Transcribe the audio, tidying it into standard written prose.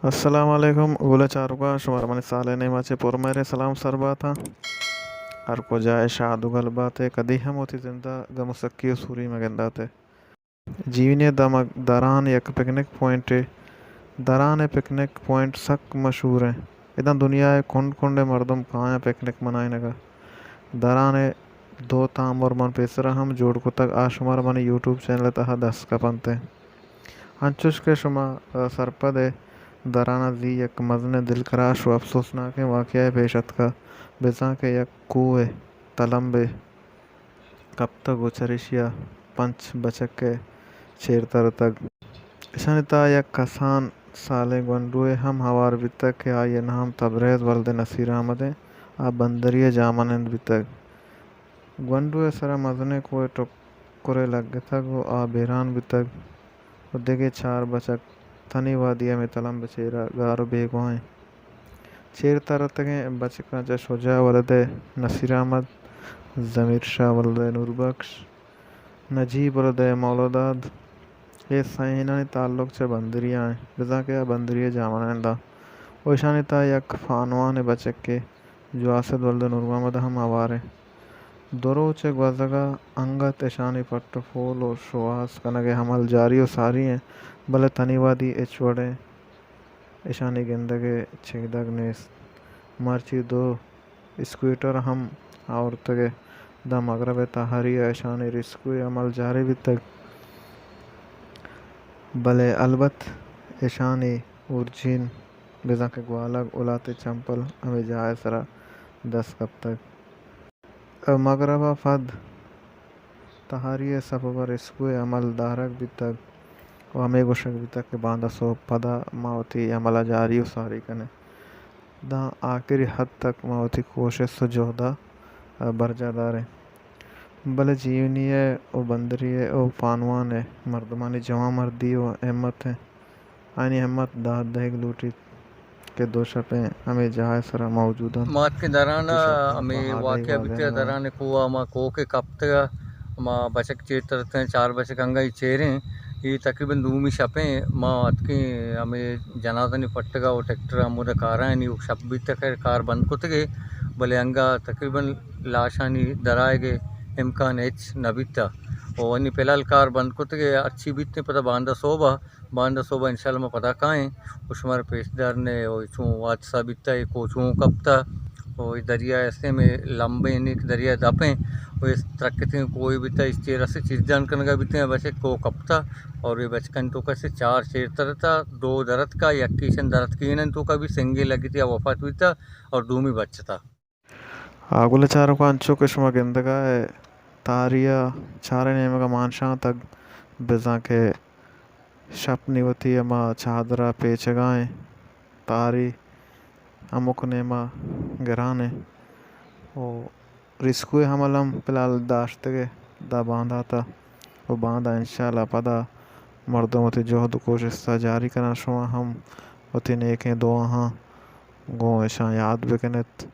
السلام علیکم گل چارگا شمار من سال نیماچے پور میرے سلام سر باتا ہر کو جائے شاد گل باتے کدی ہم ہوتی زندہ گم سکی سوری مگنداتے جیونی دران یک پکنک پوائنٹ دران پکنک پوائنٹ سک مشہور ہیں ادھر دنیا کنڈ کنڈ مردم کہاں پکنک منائے نگا دران دو تام اور من پیسرا ہم جوڑ کو تک آشمار من یوٹیوب چینل تہا دس کا پنتے انچوش کے شما سرپد درانا زی یک مزن دل کراش و افسوسناک واقعہ پیشت کا بزاں کے یک کوئے تلمبے کب تک گچرشیا پنچ بچک کے چیر تر تک شنتا یک کسان سالے گنڈوئے ہم ہوار بیتک کے آئیے نام تبریز ولد نصیر آمدیں آ بندری جامنند بیتک گنڈوئے سرا مزنے کوئے ٹکرے لگ تک و آ بیران بیتک و دیگے چار بچک تنی وادیا میں تلم بچیرا گارو بیگوائیں چیر ترتگیں بچکا جا شجاع ولد نصیر احمد ضمیر شاہ ولد نور بخش نجیب ولد مولوداد یہ سائنانی تعلق چے بندریاں ہیں بزا کے بندری جامنندہ ویشانی تا یک فانوان بچک کے جو آسد ولد نور محمد ہم آوارے درو چے گوزگا انگت اشانی پٹ فول و شواس کنگے حمل جاری و ساری ہیں بلے تنی وادی اچ وڑے اشانی گندگے چگدگ نیست مرچی دو اسکویٹر ہم آورتگے دا مغرب تحری اشانی رسکوی عمل جاری بھی تک بلے البت اشانی ارجین بزا کے گوالگ اولاتے چمپل ہمیں جائے سرا دس کب تک مغربہ فد تحری سبب رسکوی عمل دارک بھی تک و ہمیں گوشک بھی تک کہ باندہ سو پدا ماوتی عملہ جاری و ساری کنے دا آخری حد تک ماوتی کوشش سو جوہدہ برجا دارے بلے جیونی ہے او بندری ہے او فانوان ہے مردمانی جوان مردی و احمد ہے آئینی احمد داد دہگ لوٹی کے دو شپیں ہمیں جہاں سرا موجود ہیں مات کے درانا تو شپ ہمیں بہادے واقعہ گوازے بیتے نگا درانے کو ما کو کے کپتگا ما بچک چیر ترتے ہیں چار بچک انگائی چیریں یہ تقریباً دومی شپیں ما اتکی ہمیں جنازہ پٹگا و ٹیکٹر ہمودہ کارائیں نہیں شپ بیتے خیر کار بند کتگے بلے انگا تقریباً لاشانی درائے گے امکان ہچ نبیتا اور انی پلال کار بند کتگے اچھی بیتے پتہ باندہ صوبہ انشاءاللہ ما پتہ کائیں اشمار پیشدار نے چون حادثہ بیتا ہے کو چون کپتا اور دریا ایسے میں لمبے نیک دریا دپیں اور اس ترکتے کوئی بیتا اس چیر سے چیز جان کنگا بیتے ہیں بچے کو کپتا اور یہ بچکن تو کسے چار چیر ترتا دو درت کا یکیشن درت کینن تو کا بھی سنگے لگی تھی وفات بیتا اور دومی بچتا آگولا چاروں کو انچو کشمہ گندگا ہے تاریا چارے نیمہ کا مانشاں تک بزاں کے شپ نیوتی اما چادرہ پیچگائیں تاری امک نیمہ گرانے او رسکوی حملم پلال داشتگے دا باندھا تا وہ باندھا انشاءاللہ پدا مردم ہوتی جوہد کوشش تا جاری کرنا شما ہم ہوتی نیکیں دعا ہاں گو اشان یاد بکنت